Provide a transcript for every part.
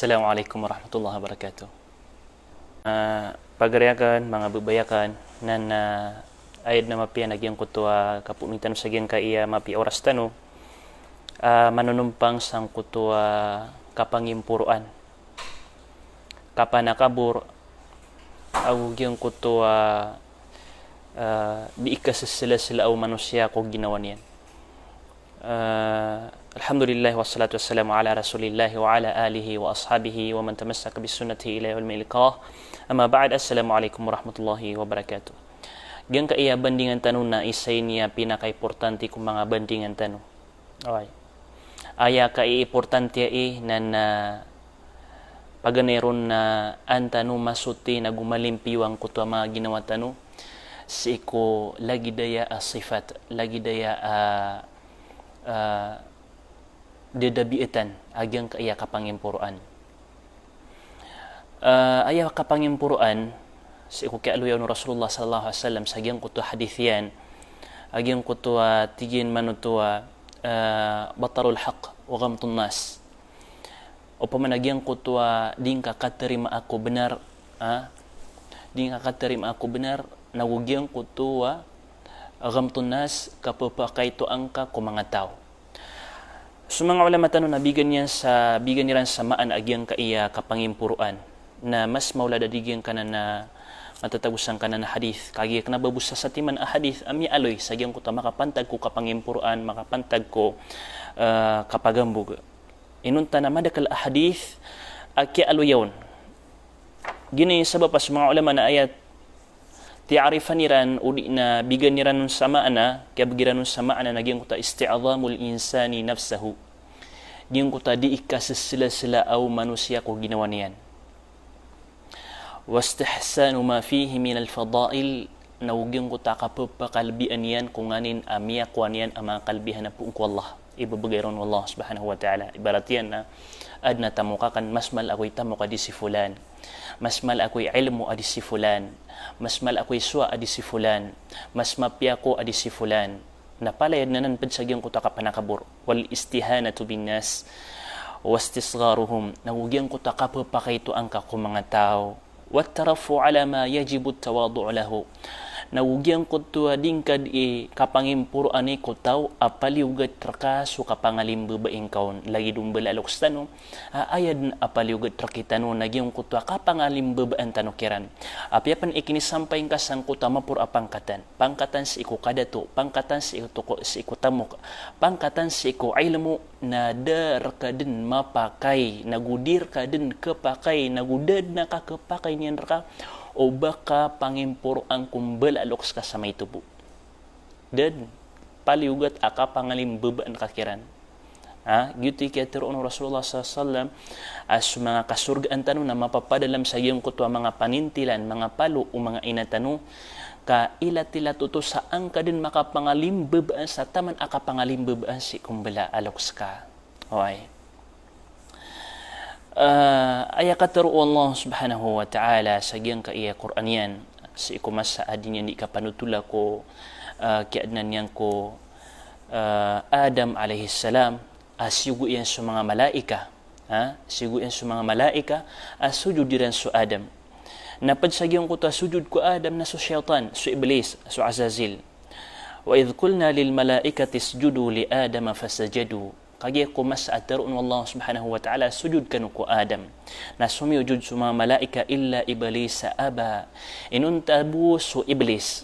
Assalamualaikum warahmatullahi wabarakatuh. Pagariakan, mga babayakan, nan ayad na mapi nagyang kutua kapumitan sa gyang kaiya mapi oras tano, manunumpang sang kutua kapangimpuruan. Kapanakabur, ang gyang kutua di ikasasila-sila o manusia ko ginawa niyan. Alhamdulillah wassalatu wassalamu ala rasulillah wa ala alihi wa ashabihi wa man tamassaka bisunnatihi ila yaumil liqah. Amma ba'd, assalamualaikum warahmatullahi wabarakatuh. Gyang kaiya bandingan tanong na isay niya pinaka-importante kung mga bandingan tanong. Okay. Aya ka-importante nan paganeron na antano masuti na gumalimpiwang kuto mga ginawa tanong si ko lagi daya sifat, lagi daya dedabiitan agyang kaya kapangimpuruan. Ayaw kapangimpuruan si ko kaaluyaw no Rasulullah sallallahu alaihi wasallam sa agyang kuto hadithian agyang kuto tigin manutua batarul haq wa ghamtun nas. O pamanagyang kuto din kakaterima ako benar, din kakaterima ako benar nagugyang kuto ghamtun nas kapapakay to angka ko mga tao. So mga ulama tanong na bigan niyan sa maan agyang kaiya kapangimpuruan na mas maulada digyan kana na matatagusan kana na hadith kagi kana babusa sa timan a hadith ami aloy sa agyang kuta makapantag ko kapangimpuruan, makapantag ko kapagambug. Inunta na madakal a hadith aki aloyawn. Gini sabab pas mga ulama na ayat ti'arifan niran udi na bigan niran nun sama ana kaya bagiran nun sama ana nagyang kuta isti'adhamul insani nafsahu gyang kuta di ikasasila-sila aw manusia ko ginawa niyan wastihsanu ma fihi min al-fadail nawgyang kuta kapapakalbian yan kung nganin amiya kuan yan ang mga kalbihan na po ko Allah ibabagayron Allah subhanahu wa ta'ala ibarat yan na adna tamuka kan mas mal ako'y tamuka di si fulan, mas mal ako'y ilmu adi si fulan, mas mal ako'y suwa adi si fulan, mas mapya ko adi si fulan. Napalayad na nan padsagyang kuta kapanakabur wal istihanatu bin nas wastisgharuhum nawugyang kuta kapapakayto ang ka mga tao wat tarafu ala ma yajibu tawadu' lahu nawugyang kutua dingkad kapangimpuruan ko tao apaliugat trakaso kapangalimbabaing kaon lagi dumbal aloks tano ayad apaliugat trakitano nagyang kutua kapangalimbabaan tano kiran apiapan ikinisampay ka sang kuta mapur apangkatan pangkatan si iku kadato pangkatan si iku tamok pangkatan si iku ilmu na dar ka din mapakai nagudir ka din kepakai nagudad na ka kepakai niyan ka o baka pangimpuruan kumbal aloks ka sa may tubo. Dan paliugat aka pangalimbabaan kakiran. Gyuti kaya tiroon Rasulullah SAW as mga kasurgaan tanong na mapapadalam sa iyong kutwa mga panintilan, mga palo o mga inatanong ka ilat-ilat uto saan ka din makapangalimbabaan sa taman aka pangalimbabaan si kumbala aloks ka. Okay. Aya kataro Allah subhanahu wa ta'ala sa gyang kaiya Qur'anian si ikumas sa adin yan di kapanutula ko kiadnan yan ko Adam alayhi salam sigo yan sa mga malaika sigo yan sa mga malaika sujud diran sa Adam napadsagyang ko ta sujud ko Adam na sa syaitan sa iblis sa Azazil wa idh qulna lil malaikati isjudu li Adama fasajadu kaya kumas sa ataroon Allah subhanahu wa ta'ala sujud kanu ko Adam na sumiyujud sa mga malaika illa iblis sa aba inuntabu so iblis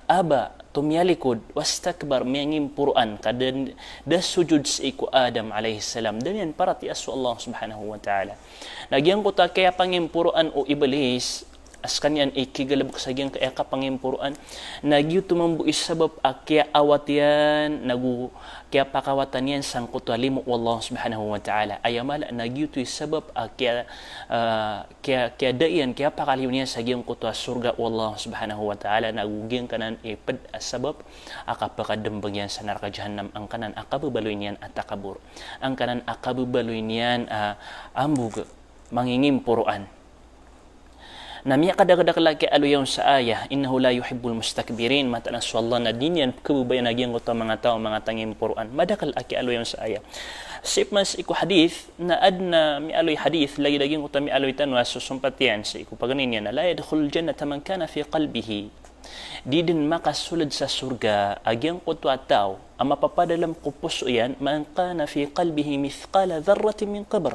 aba tumyalikod wastakbar miyangimpuruan kadan da sujud sa iku Adam alayhi salam dan yan para ti aso Allah subhanahu wa ta'ala nagyang ko ta kaya pangimpuruan o iblis as kanyan ikigalabok sa gyang kaya kapangimpuruan nagyo tumambuis sabab kaya awat yan kaya pakawatan yan sang kutwalimo wallah subhanahu wa ta'ala ayamala nagyo tuy sabab kaya dayan kaya pakaliw niyan sa gyang kutwa surga wallah subhanahu wa ta'ala nagugyang kanan ipad sabab akapakadambag yan sa naraka jahannam ang kanan akababaloy niyan at takabur ang kanan akababaloy niyan ambug mangingimpuruan Namia kada-kada laki alu yang sa ayah innahu la yuhibbul mustakbirin mata nasallallahu na dinyan kebubayan lagi ang kota mga tao mga tanging puruan madakal aki alu yang sa ayah sip mas iku hadith na adna mi alu hadith lagi kota mi alu tanwa susumpatian sa iku paganin yan la yadkhul jannata man kana fi qalbihi di din makasulad sa surga agyang kota tao ang mapapadalam ko puso yan man kana fi qalbihi mithqala dharratin min qabr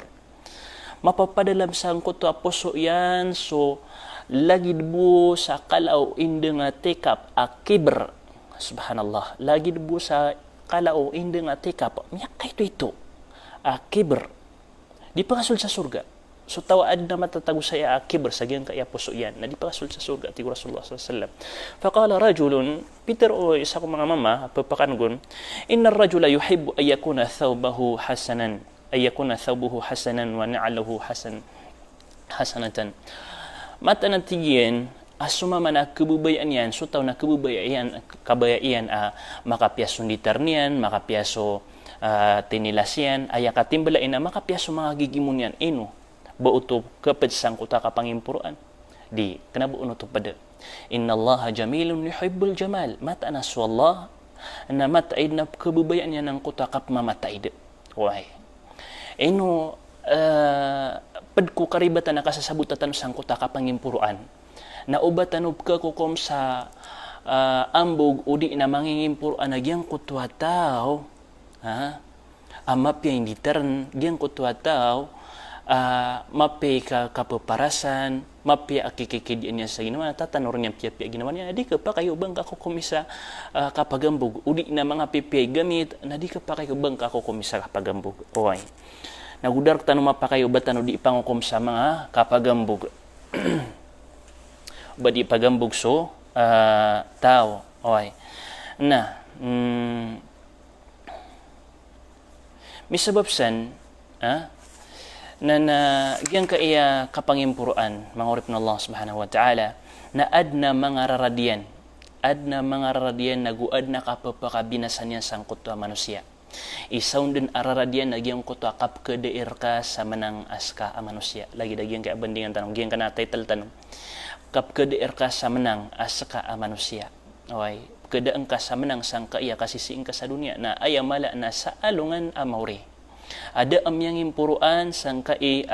mapapadalam sa kota puso yan so lagi debu sa kalau inde nga tekap akibr subhanallah lagi debu sa kalau inde nga tekap miyak itu akibr di pakasul sa surga so tawaad na matatago saya akibr sa gyan kaya puso yan na di pakasul sa surga ti Rasulullah sallallahu alaihi wasallam faqala rajulun Peter o isa ko mga mama papakangon inna ar-rajula yuhibbu ay yakuna thawbuhu hasanan wa na'aluhu hasanatan mata natigian asuma mana kebubayaan yan so taw na kebubayaan kabayaan makapiaso diternian makapiaso tinilasyan aya katimbalain na makapiaso mga gigimun yan ino bauto kaped sangkuta ka pangimpuruan di kanabuon to pada innallaha jamilun yuhibbul jamal mata na Allah na mataid na kebubayaan yan ng kuta kap mamataid why ino pedku karibatan na kasasabutatan sang kuta ka pangimpuruan na ubatan ka kukom sa ambog udi na mangingimpuruan na gyang kutwa tao amapya hindi tern gyang kutwa tao mapay ka kapaparasan mapya akikikidian niya sa ginawa tatanor niya pia ginawa niya di ka pa kayo bang kako kumisa kapagambog udi na mga pipay gamit na di ka pa kayo bang kako kumisa kapagambog oy nagudar tanong mapakayo ba tanong di ipangukom sa mga kapagambog ba di pagambog so tao okay na misababsan na gyang kaya kapangimpuruan mangurip na Allah subhanahu wa ta'ala na adna mga raradian naguad na kapapakabinasan yan sang kutwa manusia isaw din araradian nagyang kuto kap kedeir ka sa manang aska a manusia lagi dagyang kay bandingan tanong gyang kana title tanong kap kedeir ka sa manang aska a manusia okay kedeeng ka sa manang sang kaya kasisiing ka sa dunia na ayamala na sa alungan a mauri ada amyang impuruan sang kai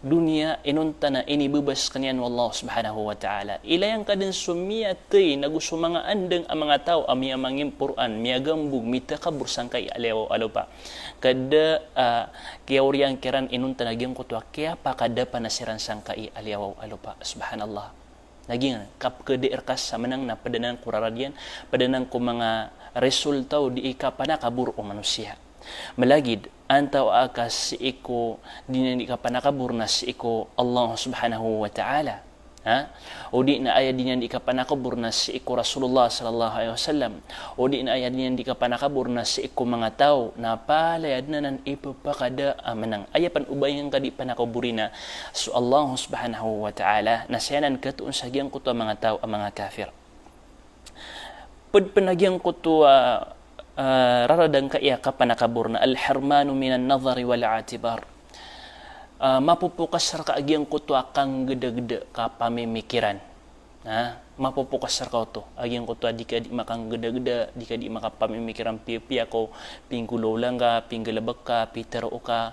dunia inunta na inibubas kanyan wallah subhanahu wa ta'ala ilayang kadin sumiyatay nagusto mga andeng ang mga tao amya mangimpuruan miyagambug mitakabur sang kay alew pa kada kiyawriyang kiran inunta nagyang kutwa kaya pa kada panasiran sang kay alew pa subhanallah naging kap kedeir kas sa manang na padanan kuraradian padanan ko mga resulta di ikapanakabur o manusia malagid antaw akas si iko dinani ka panakabur na si iko Allah subhanahu wa ta'ala o di na aya dinyan di ka panakabur na si iko Rasulullah sallallahu alaihi wasallam o di na aya dinyan di ka panakabur na si iko mga tao na palayad na nan ipapakada amanang ayapan ubayan ka di panakaburina so Allah subhanahu wa ta'ala nasyanan katuon sa gyang kuto mga tao ang mga kafir pagpanagyang kuto raradang kaya kapanakabur na al-harmanu minan nazari wal atibar mapupukas ka agyang kutwa kang gede-gede ka pamimikiran mapupukas ka to agyang kutwa di ka di makang gede-gede di ka di makapamimikiran piya ko pinggulo lang ka pinggalabak ka pitero ka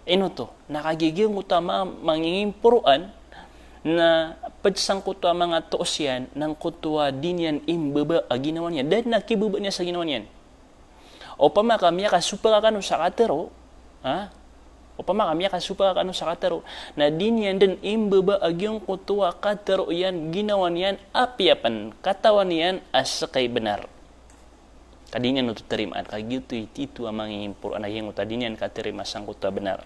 ino to nakagigyang utama mangingimpuruan na padsang kutwa mga tuos yan ng kutwa din yan imbaba ginawan yan dahil nakibaba niya sa ginawan yan o pamakamiya ka supaka kanu sa katero o pamakamiya ka supaka kanu sa katero na din yan din imbaba agyong kutwa katero yan ginawan yan apiapan katawan yan as kay benar kadinyan no tutarimaan kagito ititu amang impur anayeng utadinyan katerima sang kutwa benar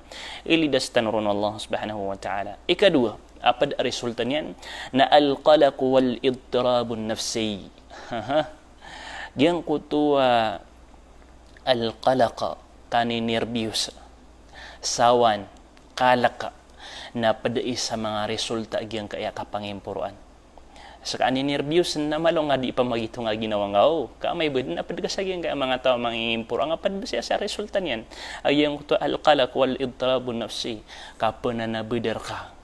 ilidas tanurun Allah subhanahu wa ta'ala ikadua apa resulta niyan na al-qalaq wal idtirabun nafsi yang kutwa al-qalaq kani nervyos sawan kalaka na padai sa mga resulta gyang kaya kapangimpuruan sa kani nervyos na malo nga di pa magito nga ginawa nga kamay bud na padga sa gyang kaya mga tao mangimpuro nga padba siya sa resulta niyan agyang to al-qalaq wal idtirabun nafsi kapana na beder ka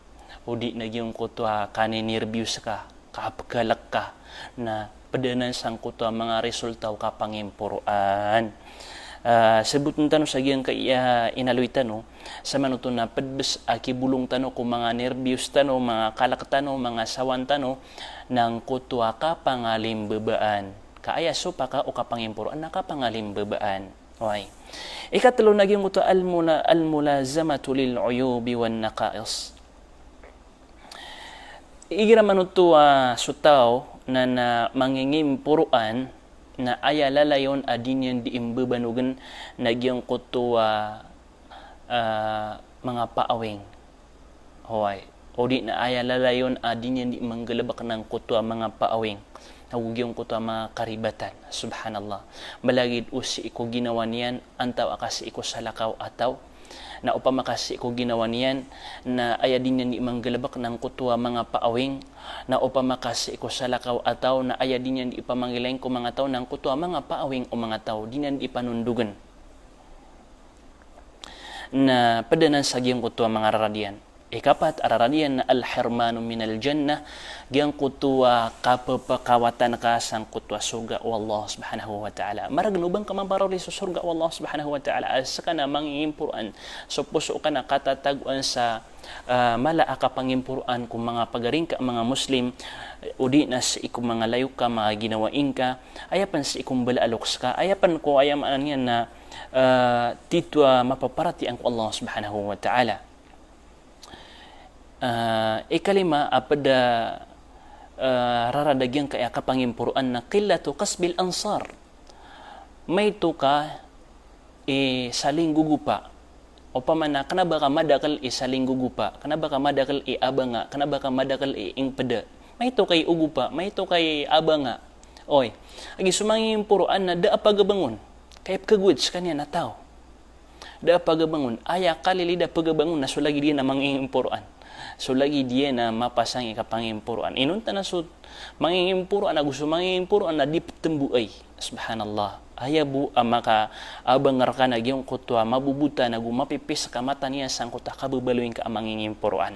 udi nagyong kutwa kanin nervyos ka, kapkalak ka, na padanan sang kutwa mga resulta ka pangimpuruan. Sebut tano sa giyang kaya inaluy tano sa manuto na padbes akibulong tano kung mga nervyos tano, mga kalak tano, mga sawan tano ng kutwa ka pangalimbabaan. Kaaya so pa ka o kapangimpuruan na kapangalimbabaan. Okay. Ikatlo naging kutwa al-mulazamatu lil-uyubi wan naqais. Igira manuto sutaw na mangingimpuruan na aya lalayon adin yan di imbebanugan nagyang kuto mga paawing. Hoy, o di na aya lalayon adin yan di manggalabak ng kuto mga paawing. Nagugyong kuto mga karibatan. Subhanallah. Malagid usi iko ginawa niyan antaw akasi iko salakaw ataw na upamakasi ko ginawa niyan na aya din yan di manggalabak ng kutwa mga paawing na upamakasi ko sa lakaw ataw na aya din yan di ipamanggilain ko mga tao ng kutwa mga paawing o mga tao din yan di ipanundugan na padanan sa giyang kutwa mga raradian. Ikapat, araradian na al-hirmanu minal jannah giyang kutwa kapapakawatan ka sang kutwa surga o Allah subhanahu wa ta'ala. Maragnubang ka mabarali sa surga o Allah subhanahu wa ta'ala asa ka na mangimpuruan. So puso ka na katataguan sa mala ka pangimpuruan kung mga pagaring ka mga Muslim udi na sa ikong mga layo ka, mga ginawain ka, ayapan sa ikong balaloks ka, ayapan ko ayaman yan na titwa mapaparati ang Allah subhanahu wa ta'ala. Ikalima apada raradagyan kaya kapangimpuruan na qillatu kasbil ansar. May to ka saling gugupa o pamana kana ba ka madakal saling gugupa, kana ba ka madakal abanga, kana ba ka madakal ingpada. May to kay ugupa, may to kay abanga. Oy, agi sumangimpuruan na da pagabangon kay kagwits kanya na tao. Da pagabangon aya kalilida pagabangon na sulagi dia na mangimpuruan. So lagi dia na mapasang ikapangimpuruan. Inunta na so mangimpuruan na gusto mangimpuruan na di tembuay. Subhanallah. Ayabu maka abangar ka na giyong kutwa mabubuta na gumapipis ka mata niya sang kuta kababaluin ka mangimpuruan.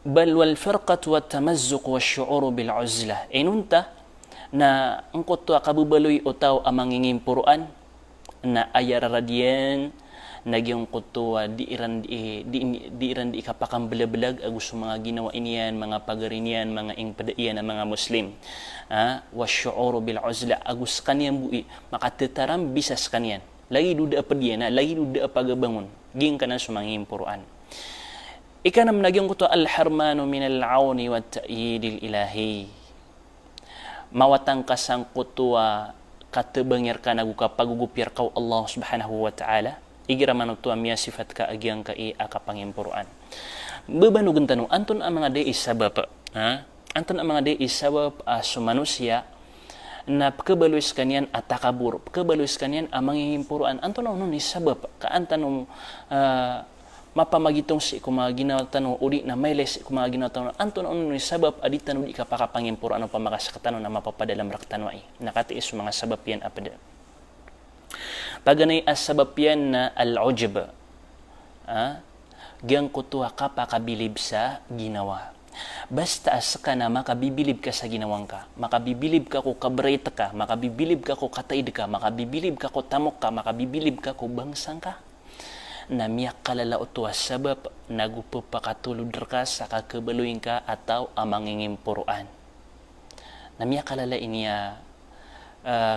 Bal wal firqat wa tamazzuq wa syu'ur bil uzlah. Inunta na ang kutwa kababaloy o tao mangimpuruan na ayararadiyan nagyong kutwa di iran di kapakang belag agus mga ginawa iniyan mga pagarinyan mga ingpadaian ng mga Muslim wa syu'uru bil uzla agus kanyan bui makatetaram bisas kanyan lagi duda pa diyan lagi duda pagabangon ging kana sumangimpuruan ikanam nagyong kutwa al harmanu min al auni wat ta'yidil ilahi mawatang kasang kutwa katebangir kana guka pagugupir kau Allah subhanahu wa ta'ala igira manutua miya sifat ka agyang ka akapangimpuruan. Bebanugan tanong, anton ang mga deis sabab, anton ang mga deis sabab sa manusia na pagkabaluis kanyan at takabur, pagkabaluis kanyan ang mangimpuruan, anton ang nun sabab, kaantanong mapamagitong si mga ginawa tanong, uli na may les mga ginawa tanong, anton ang nun sabab, adit tanong di ka pakapangimpuruan o pamagasakatanon na mapapadalam raktanway. Nakatiis mga sabab yan apada. Paganay asabab yan na al-ujb giyang kutwa ka pakabilib sa ginawa basta as ka na makabibilib ka sa ginawang ka makabibilib ka ko kabreta ka makabibilib ka ko kataid ka makabibilib ka ko tamok ka makabibilib ka ko bangsang ka na miyak kalala utwa sabab nagupapakatulod ka sa kakabaluin ka ataw amangingimpuruan na miyak kalala iniya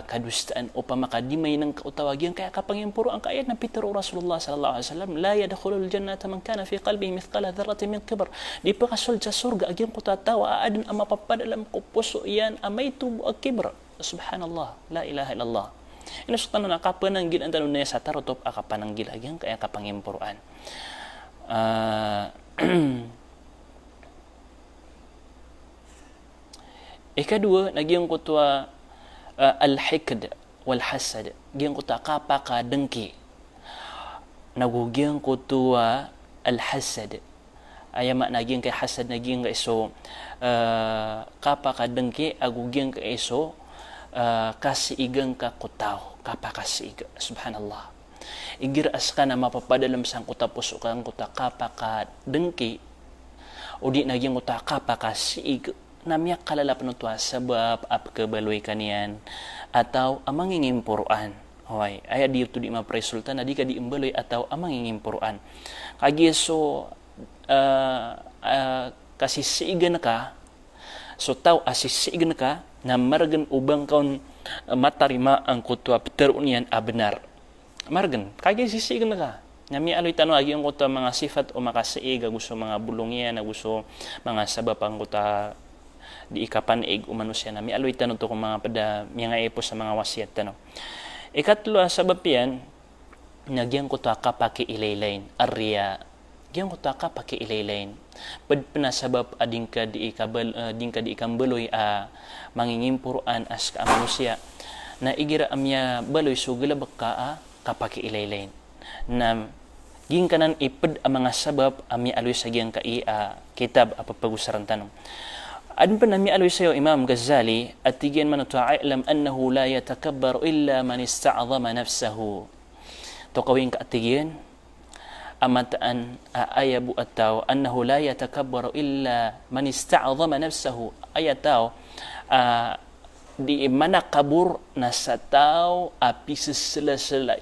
kadustaan o pamakadimay ng kautawagyan kaya kapangimpuruan ka ayat na Peter Rasulullah sallallahu alaihi wasallam la yadkhulul jannata man kana fi qalbihi mithqala dharratin min kibr di pa kasul sa surga agyan ko tatawa aadun ang mapapadalam ko puso yan amay tubo ang kibr subhanallah la ilaha illallah inasutan na kapananggil ang tanong na sa tarotop akapananggil agyan kaya kapangimpuruan ikadua nagyang kutwa al-hikd wal hasad giyang ko ta kapaka dengki nagugiyang ko tuwa al-hasad ayama naging kay hasad naging kay so kapaka dengki agugiyang kay so kasiigang ka kutaw kapakasiig subhanallah igir askana mapapadalam sang kuta pusukan kuta kapaka dengki udi naging kuta kapaka siig namiyak kalalap no tuwa sebab ap kebaloy kanian atau amang ingimpuruan hoy aya di tu di mapresulta na di ka di imbaloy atau amang ingimpuruan kagi so kasisigan ka so taw asisigan ka na margan ubang kaun matarima ang kutwa pterunian benar margan kagi sisigan ka nami aloy tano agi ang kutwa mga sifat o makasiiga gusto mga bulungyan na gusto mga sabab ang kutwa di ikapan ig umanusia nami aloy tano to kung mga pada mga epo sa mga wasiat tano ikatlo sabab yan nagyang kutwa ka paki ilaylain arya gyang kutwa ka paki ilaylain pad penasabab ading ka di ikambeloy mangingimpuruan as ka manusia na igira amya baloy sugalabak ka kapaki ilaylain na ging kanan iped ang mga sabab amya aloy sa gyang ka kitab apapagusaran tanong adin pa nami aloy sayo Imam Ghazali at tigyan man ta'alam annahu la yatakabbar illa man ista'zama nafsahu to kawing ka atigyan amataan ayabu ataw annahu la yatakabbaru illa man ista'zama nafsahu ayataw di manakabur na sa tao apisisila-sila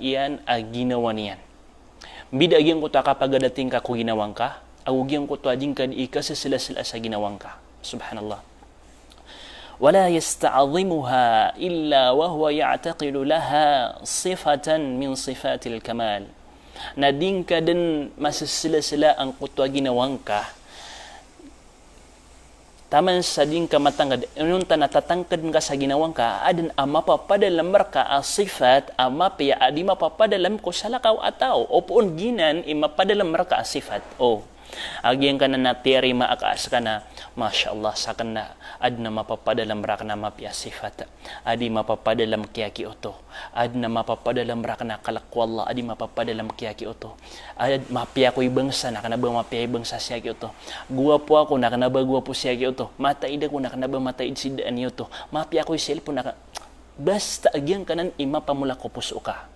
ginawa niyan bidagyan ko ta kapag dating ka ko ginawang ka awugyan ko to ading ka di ikasisila-sila sa ginawang ka subhanallah wala yasta'zimuha illa wa huwa ya'taqidu laha sifatan min sifatil kamal na din ka din masisila-sila ang kutwa ginawang ka taman sa din ka matangkad ununta natatangkad ka sa ginawang ka adin mapapadalam ka sifat mapaya adi mapapadalam ko sa lakaw ataw o poon ginan mapadalam ka sifat agyan ka na natiri maakas ka na masyaallah sa kana ad na mapapadalam ra ka na mapya sifat adi mapapadalam kiyaki oto ad na mapapadalam ra ka na kalakwallah adi mapapadalam kiyaki oto ad mapya ko'y bangsa na kana ba mapya bangsa siya ki oto guwapo ako na kana ba guwapo siya ki oto mataid ako na kana ba mataid si daan niyo to mapya ko'y cellphone na basta agyan kanan imapamula ko puso ka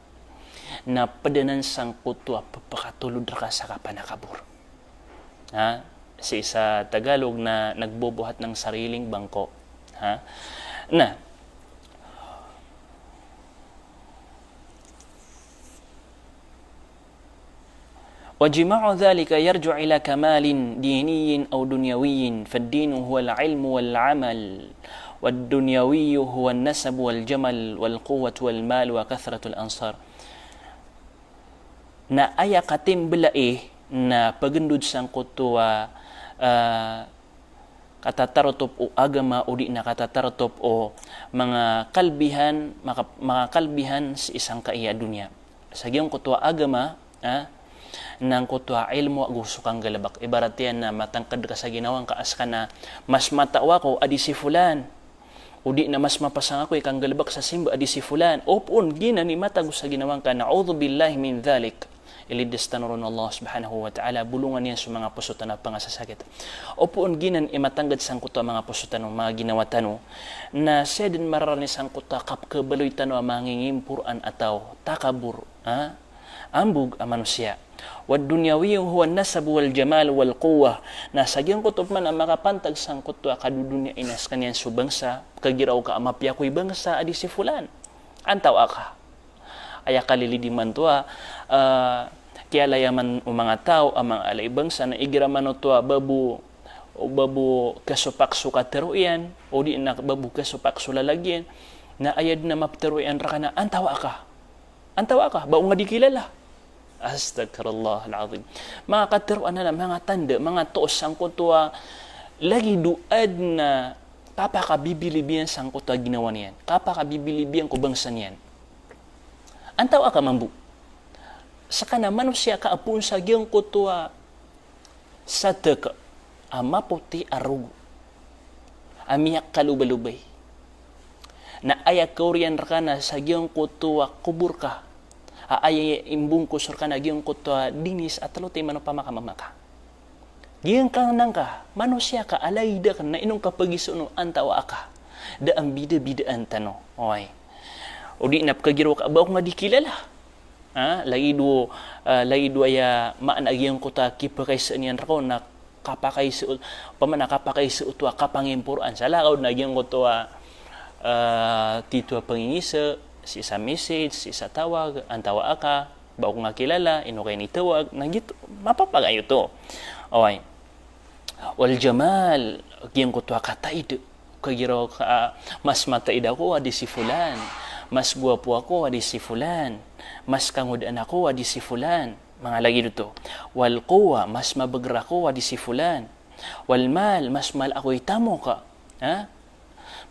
na padanan sang kutwa papakatulod ra ka sa kapanakabur si isa Tagalog na nagbubuhat ng sariling bangko na وجماع ذلك يرجع إلى كمال ديني أو دنيوي فالدين هو العلم والعمل والدنيوي هو النسب والجمل والقوة والمال وكثرة الأنصار na aya katim belaih na pagandud sang kutwa katatarotop o agama o di na katatarotop o mga kalbihan sa isang kaiya dunya sa giyong kutwa agama nang kutwa ilmo gusto kang galabak ibarat yan na matangkad ka sa ginawang kaas ka na mas matawa ko adi si fulan o di na mas mapasang ako ikang galabak sa simba adi si fulan opon gina ni matag sa ginawang ka na'udhu billahi min dhalik ilides tanurun Allah subhanahu wa ta'ala bulungan yan sa mga pusutan na pangasasakit o poon ginan imatanggad sang kuta mga pusutan mga ginawa tano na siya din mararani sang kuta kapkabaloy tano mangingimpuran ataw takabur ambug manusia wad dunyawi huwa nasab wal jamal wal quwwah na sagyang kutob man ang makapantag sang kuta kadudunya inas kanyan subangsa kagiraw ka amapya ko'y bangsa adi si fulan antaw aka aya kalilidiman tuwa kaya layaman mga tao ang mga alaibangsa na igiraman tuwa babu kasupak sukateruyan o di na babu kasupak sulalagyan na ayad na mapteruyan ra ka na antawa ka ba nga di kilala astagfirullah alazim mga kateruan na mga tanda mga tuos ang kutuwa lagi duad na kapakabilibiyan sang kutuwa ginawa niyan kapakabilibiyan ko bangsa niyan antaw ka mambu saka na manusia ka apun sa giyong kutwa sa teka maputi arug amiyak kalubalubay na ayak kaurian ka na sa giyong kutwa kubur ka ay imbung kusur ka na giyong kutwa dinis at talote mano pamakamamaka giyong ka nang ka manusia ka alayda ka na inong kapagisuno antaw ka da ang bida-bidaan tano o di napakagiro ka ba ako nga di kilala lagi dua ya maan agyang kuta kipakai seanian rako na kapakai se pamana kapakai se utua kapangimpuran sala kaud na agyang kuta titua pangingisa si isa message si isa tawag antawa aka ba ko nga kilala ino kay ni tawag na gito mapapagayo to okay wal jamal agyang kuta kataid kagiro ka mas mataid ako adi si fulan mas guwapo ako adi si fulan mas kangudan ako adi si fulan mga lagi dito wal quwa mas mabagra ko adi si fulan wal mal mas mal ako itamo ka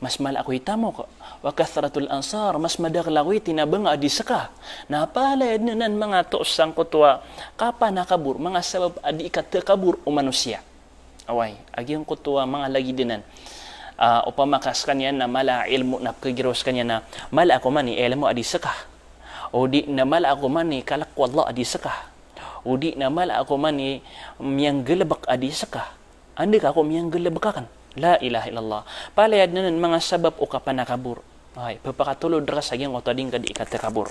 mas mal ako itamo ka wa kathratul ansar mas madaglawi tinabang adi saka napalad nan mga tuosang kutwa kapan nakabur mga sabab adi katakabur o manusia away agyang kutwa mga lagi dinan upamakas kanya na mala ilmu na kagiros kanya na mala ako man ni ilmu adi saka o di na mala ako man ni kalak wallah adi saka o di na mala ako man ni miyang gelabak adi saka andi ka ako miyang gelabakan la ilaha illallah palayad na mga sabab o kapanakabur ay papakatulod ra sa gyang otading kadi ikatakabur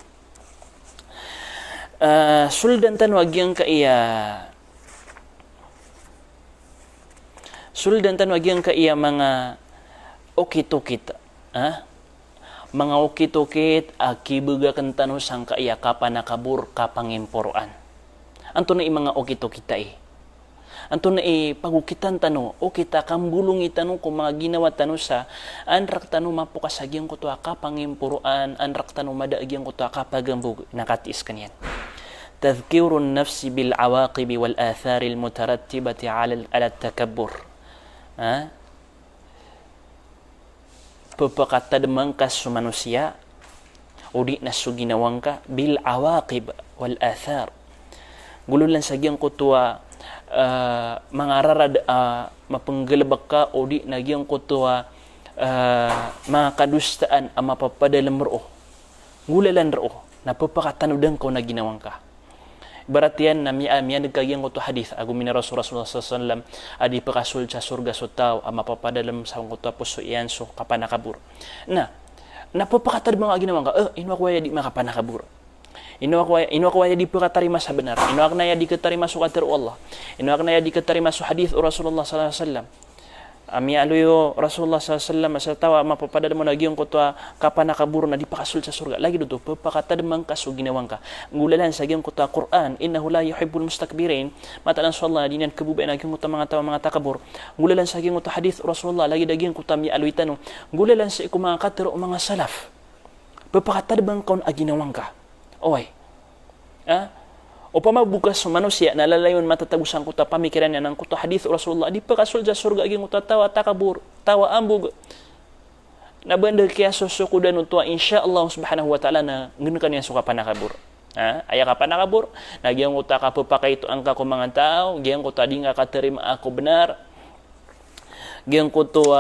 suldan tan wagyang kaiya mga okit-okit mga okit-okit akibuga kan tanong sang kaiya kapanakabur kapangimpuran anto na mga okit-okit anto na pagukitan tano o kita kambulong itano kung mga ginawa tano sa anrak tano mapukasagyang ko to kapangimpuran anrak tano madaagyang ko to kapagambug nakatis kanyan tadhkirun nafsi bil awaqib wal athar al mutarattibati ala takabbur papakatadmang ka sa manusia o di na suginawang ka bil awaqib wal athar gululan sagyang ko to mga rarad mapanggalabak ka o di nagyang kutuwa mga kadustaan ang mapapadalam ro gulalan ro napapakatanudan ko na ginawang ka barat yan na miya nagkagyang kutu hadith agumi na Rasulullah sallallahu adi pakasul sa surga so tao ang mapapadalam sa kutuwa puso iyan so kapanakabur na napapakatad mga ginawang ka inwa ko di makapanakabur Inuak na di pagkatarima sa benar. Inuak na di katarima sa katar Allah. Inuak na di katarima sa hadith Rasulullah sallallahu alaihi wasallam. Ami aluyo Rasulullah sallallahu alaihi wasallam sa tawa mapapadad mo nagyong kutwa kapanakabur na di pakasul sa surga. Lagi dito papakatadmang ka so ginawang ka. Ngulalan sa gyang kutwa Quran innahu la yuhibbul mustakbirin. Matalan sallallahu dinan kabubay na gyang kutwa mga tawa mga takabur. Ngulalan sa gyang kutwa hadith Rasulullah lagi dagyang kutwa mi aluy tanong. Ngulalan sa mga katar o mga salaf. Papakatadmang kaon aginawang ka. Oy. O pamabukas sa manusia na lalayon matatagusan ko ta pamikiran niya ng kuto hadith Rasulullah di pa kasul sa surga aging utatawa takabur tawa ambug na banda kaya susukudan utua insyaallah subhanahu wa ta'ala na ngin kaniya suka panakabur aya ka panakabur nagyang uta ka papakay ito ang kako mga tao gyang kuta di nga katerima ako benar gyang kuto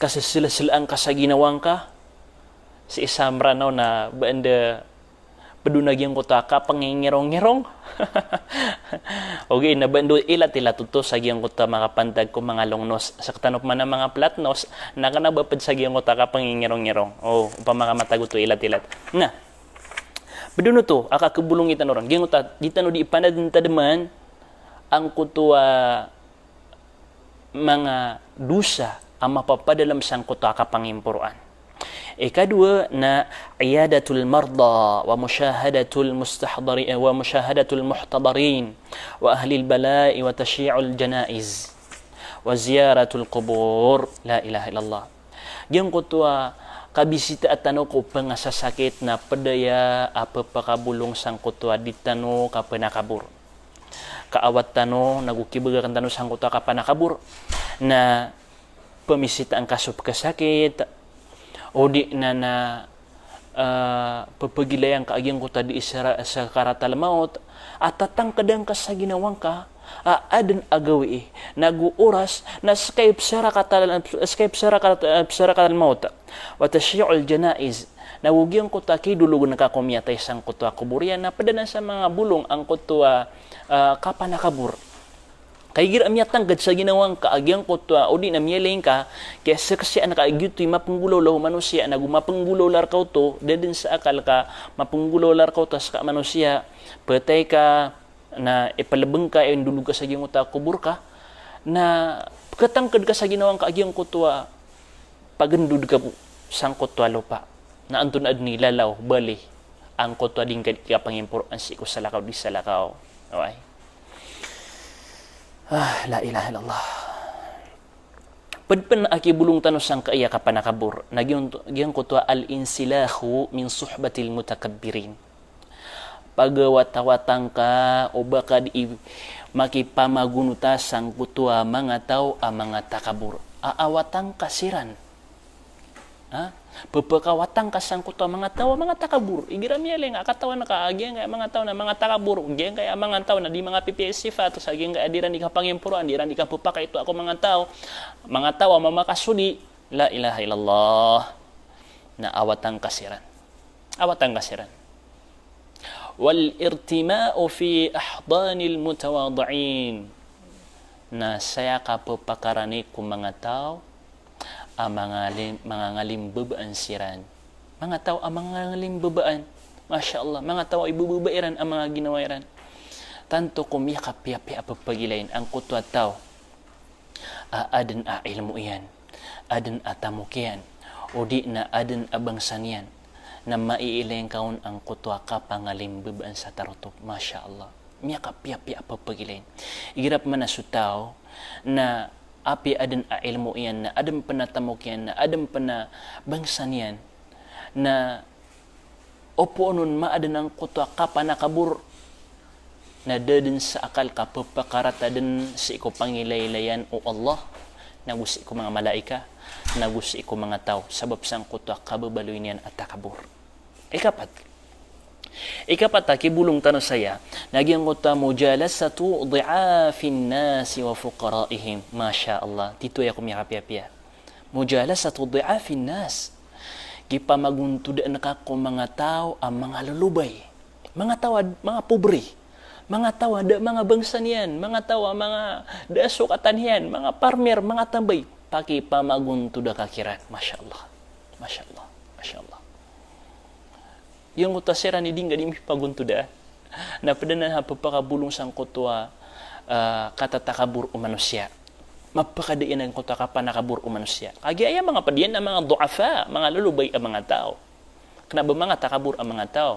kasasilasilaan ka sa ginawang ka si Isamra no na banda pedunag yung kota ka pangingirong-ngirong okay na bando ilat tuto sa giyang kota makapantag ko mga longnos sa katanop man mga platnos nakanabapad sa giyang kota ka pangingirong-ngirong upamakamatag to ilat na beduno to aka kebulong itan orang giyang kota ditano di ipanad tadaman ang kutua mga dusa ang mapapadalam sang kota ka pangimpuruan kedua na iyadatul marda wa musyahadatul mustahdari wa musyahadatul muhtadarin wa ahli al-bala'i wa tashyi'ul janaiz wa ziyaratul qubur la ilaha illallah gyang kutua kabisita at tano ko pangasasakit na padaya apa pakabulong sang kutua ditano ka panakabur kaawat tano nagukibugan tano sang kutua ka panakabur na pamisita ang kasup kasakit o di na papagilayang kaagyang ko tadi sa karatal maut at tatangkadang ka sa ginawang ka adan agawi naguoras na Skype sara katal maut wa tasyi'ul janaiz nawugyang ko taki dulug nakakumyatay sang kutwa kuburian na padanan sa mga bulong ang kutwa kapanakabur Kay gira amya tanggad sa ginawang kaagyang ko to o di na mieleng ka kaya kasi anak kaagyo to mapunggulo law manusia na gumapunggulo lar ka to dedin sa akal ka mapunggulo lar ka tas ka manusia patay ka na ipalabeng ka dulog ka sa ginong uta kubur ka na katangkad ka sa ginawang kaagyang ko to pagandud ka sangkot to lupa na anton ad ni lalaw bali ang ko to din ka pangimpor ang siko sa lakaw di sa lakaw okay. La ilaha illallah. Padpan aki bulong tanong sang kaya ka panakabur. Nagyang ko to al-insilahu min suhbatil mutakabbirin. Pagawat-watang ka o baka di makipamagunuta sang kutwa mga tao ang mga takabur. Aawatang kasiran. Ha? Pagpakawatang kasang kuto mga tao mga takabur igiram yeleng akatawan na kaagyan kaya mga tao na mga takabur gen kaya mga tao na di mga PPS fa to sa gen kaya diran di ka pangimpuran diran di ka pupaka ito ako mga tao mamakasudi la ilaha illallah na awatang kasiran wal irtima'u fi ahdanil mutawadhi'in na saya ka pupakarani ku mga tao ang mga ngalimbabaan siran. Mga tao ang mga ngalimbabaan. Masya Allah. Mga tao ibububairan ang mga ginawairan. Tanto kumiyakap-yapi apapagilain ang kutwa tao. Adan a ilmu iyan. Adan a tamuk iyan. O di na adan abangsan yan. Na maiilayang kaon ang kutwa ka pangalimbabaan sa tarotok. Masya Allah. Miyakap-yapi apapagilain. Igirap man na su tao na api adan a ilmu yan na adam panatamok yan na adam pana bangsan yan na opo nun maadan ang kutwa ka panakabur na dadin sa akal ka papakarata din sa iko pangilaylayan o Allah na gusto iko mga malaika na gusto iko mga tao sabab sang kutwa kababaloy niyan at takabur. Ikapat kibulong tanong saya nagyang kota mujalasatu dhi'afin nasi wa fuqara'ihim masya Allah dito ya kumiyapya mujalasatu dhi'afin nas gipamaguntudaan ka ko mga tao ang mga lulubay mga tawad mga pobre mga tawad mga bangsan yan mga tawa mga dasukatan yan mga farmer mga tambay pakipamaguntuda ka kirat masya Allah yung utasera ni dinga di paguntuda na padana pagpakabulong sang kutwa katatakabur o manusia mapakadaian ang kutwa kapanakabur o manusia kaya mga padiyan ang mga duafa mga lulubay ang mga tao kanaba mga takabur ang mga tao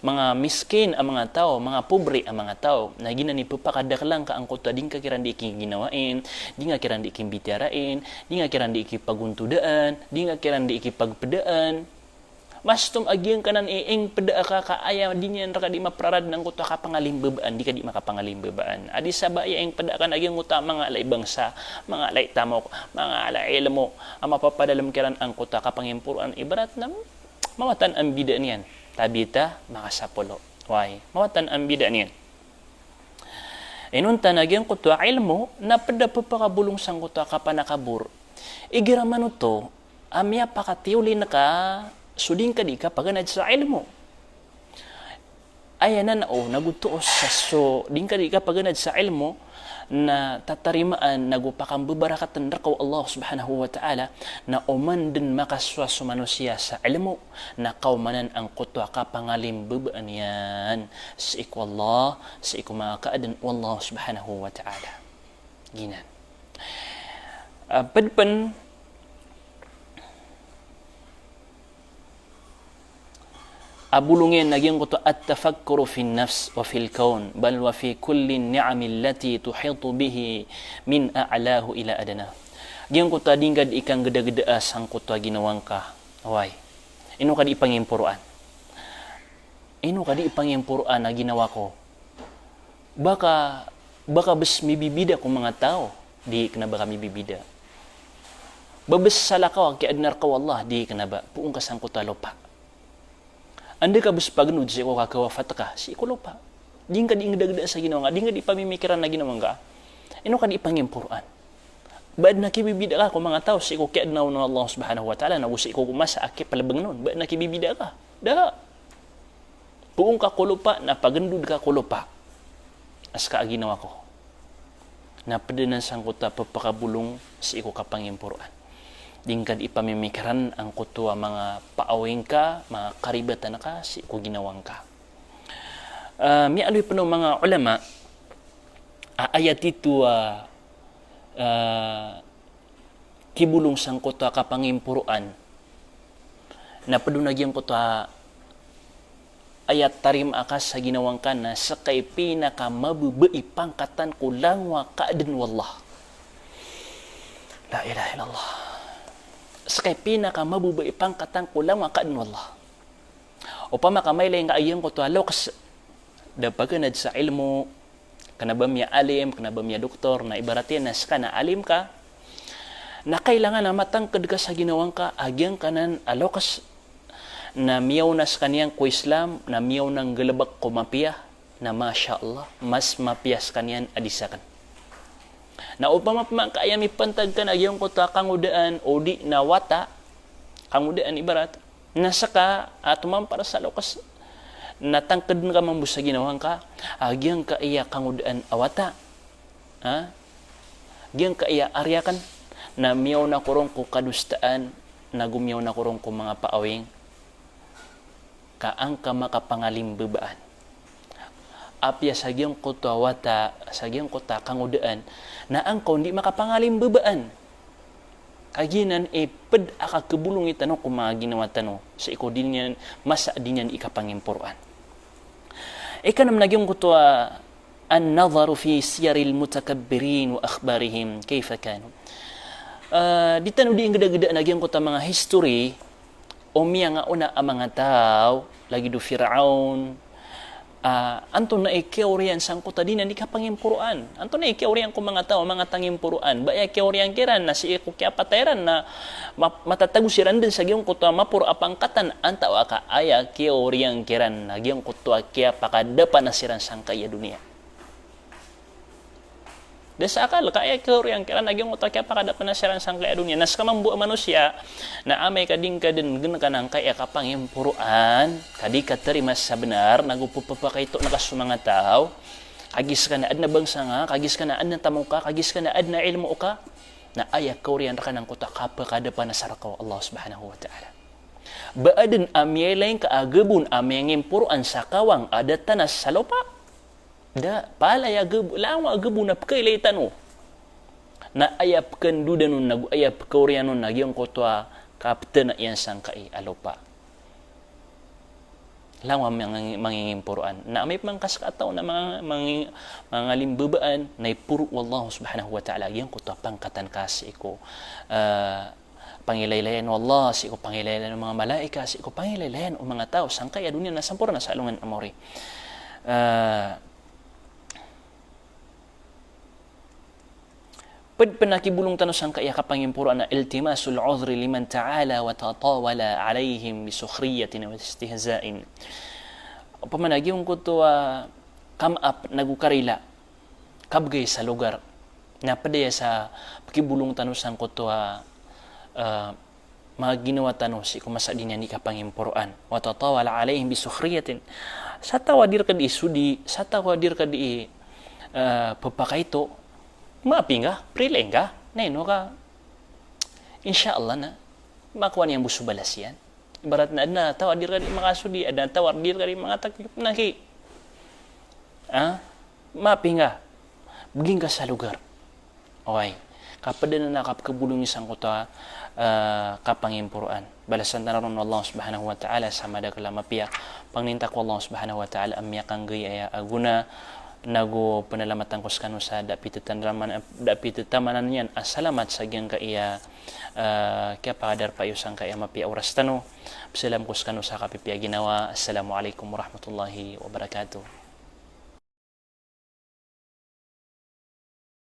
mga miskin ang mga tao mga pobre ang mga tao na ginani pagpakadaklang ka ang kutwa din ka kiran di iking ginawain di nga kiran di iking bitarain di nga kiran di iking paguntudaan di nga kiran di iking pagpadaan mastum agyang kanan ing pada ka kaaya din yan raka di maprarad ng kuta ka pangalimbabaan di ka di makapangalimbabaan adi sabaya ing pada kan agyang kuta mga alay bangsa mga alay tamok mga alay ilmo ang mapapadalam kiran ang kuta ka pangimpuran ibarat na mawatan ang bida niyan tabita makasapolo why mawatan ang bida niyan inunta nagyang kuta ilmo na pada papakabulong sang kuta ka panakabur igiraman to amya pakatiuli na ka suding ka di ka paganad sa ilmo. Ayan na nagutuos sa so ding ka di ka paganad sa ilmo na tatarimaan nagupakang babarakatan rakaw Allah subhanahu wa ta'ala na uman din makaswaso manusia sa ilmo na kaumanan ang kutwa ka pangalim babaan yan sa iku Allah sa iku mga kaadan Allah subhanahu wa ta'ala. Ginan. Padpan abulungin nagyang ko to at-tafakkuru fi nafs wa fil kawn bal wa fi kulli ni'ami allati tuhitu bihi min a'lahu ila adana gyang ko ta dingad ikang geda-geda sang ko to ginawang ka away ino ka di pangimpuruan na ginawa ko baka bes mibibida ko mga tao di kana baka mibibida babes salakaw kay adnar ka wallah di kana ba puong kasang ko talo pa anda ka bus pagnud si ko kakawafat ka si ko lupa ding ka di ngdagda sa ginawa nga ding ka di pamimikiran na ginawa nga ino ka di pangimpuruan baad nakibibida ka kung mga tao si ko kaya na Allah subhanahu wa ta'ala na gusto ko kumasa akip palabang nun baad nakibibida ka da puong ka kulupa na pagandud ka kulupa as ka ginawa ko na padanan sang kuta papakabulong sa iko kapangimpuruan. Dingkad ipamimikiran ang kutua mga paawing ka, mga karibatan ka, si iko ginawang ka. May aloy pa ng mga ulama, ayat itu kibulong sang kuta kapangimpuruan, na padunagyan kuta ayat tarim akas sa ginawang ka na sakay pinaka mabubai pangkatan kulang wa kaadin wallah. La ilaha illallah. Sakay pinaka mabubai pangkatan kulang wa kaadin wallah. Upama kamay lang nga ayang ko to alokas dapaganad sa ilmu, kanabam ya alim, kanabam ya doktor, na ibaratin nas ka na alim ka, na kailangan na matangkad ka sa ginawang ka, agyang kanan alokas na miyaw na sa kaniyang ko Islam, na miyaw ng galabak ko mapiyah, na masya Allah, mas mapiyas kanyan adisakan. Na upama kaya mi pantag ka na yung kuta kangudaan o di na wata, kangudaan ibarat, nasa ka atumam para sa lokas, natangkad ka mambusa ginawang ka, agyang ka iya kangudaan awata, agyang ka iya aryakan, na miyaw na kurong ko kadustaan, na gumiyaw na kurong ko mga paawing, kaang ka makapangalimbabaan. Apya sagyang kuta wata, sagyang kuta kangudaan, na ang kau hindi makapangalimbabaan. Kaginan ped akakabulong itano kung mga ginawa tano, sa iko din yan, masa din yan ikapangimpuruan. Ikanam nagyong kuta, an-nadharu fi siyaril mutakabbirin wa akhbarihim, kayfa kanu. Di tano di ang gada-gada nagyong kuta mga history, o miya nga una ang mga tao, lagi do Firaun, anton na ikeorian sang kuta din ni kapangimpuruan. Anton na ikeorian ko mga tao, mga tangimpuruan. Baya ikeorian kiran na si iko kaya patayran na matatagusiran din sa giyong kuta mapuro apangkatan. Antawa ka aya ikeorian kiran na giyong kuta kaya pakadapa na siran sang kaya dunia. Desa akal kaya ikeorian kiran na giyong kuta kaya pakadapa na siran sang kaya dunia. Nas kamambuang manusia na amay kading kadin gana ka ng kaya kapangimpuruan, kadi ka terima sa benar, nagupupapakaito na kaso mga tao, kagis ka na ad na bangsa nga, kagis ka na ad na tamo ka, kagis ka na ad na ilmo ka, na ayak kauriyan ka ng kuta kapakada pa na sarakaw Allah subhanahu wa ta'ala. Baadin amyay laing kaagabun amyang impuruan sa kawang adatanas sa lupa. Da, palay agabu, lawa agabu na pakailay tano. Na ayap kan dudanon nag-ayap kauriyanon nagyong kutwa kapten na iyan sang kai alopa. Lawa mangingimpuruan. Na may pangkaskataw na mga limbabaan na ipuro wallahu subhanahu wa ta'ala yung kutwa pangkatan kasi ko pangilaylayan wallah, si ko pangilaylayan ng mga malaika, si ko pangilaylayan o mga tao sang kaya dunia na sampura na sa alungan amori. Penakibulong tanong sang kaya kapangimpuruan na iltimasul udhri liman ta'ala wa tatawala alayhim bisukhriyatin wa istihza'in. Pamanagyong ko to come up nagukarila kabgay sa lugar na padaya sa pakibulong tanong sang ko to mga ginawa tanong si kumasa din yan kapangimpuruan wa tatawala alayhim bisukhriyatin. Sa tawadir ka di sudi, sa tawadir ka di papakaito, maapi nga, prileng ka, naino ka, insyaAllah na, makuha niyang buso balas yan. Ibarat na, adna, tawadir ka di mga sudi, adna, tawadir ka di mga takip naki. Maapi nga, biging ka sa lugar. Okay, kapag na nakapagabulong isang kuta, kapangimpuruan. Balasan na rin Allah subhanahu wa ta'ala sa madagala mapiya. Pangninta ko Allah subhanahu wa ta'ala, amyakang gaya aguna, nago penelamatan ko skanu sa dapit tamanan yan asalamat sa gyang kaya kaya pakadar payo sang kaya mapia oras tano salam ko skanu sa kapipia ginawa. Assalamualaikum warahmatullahi wabarakatuh.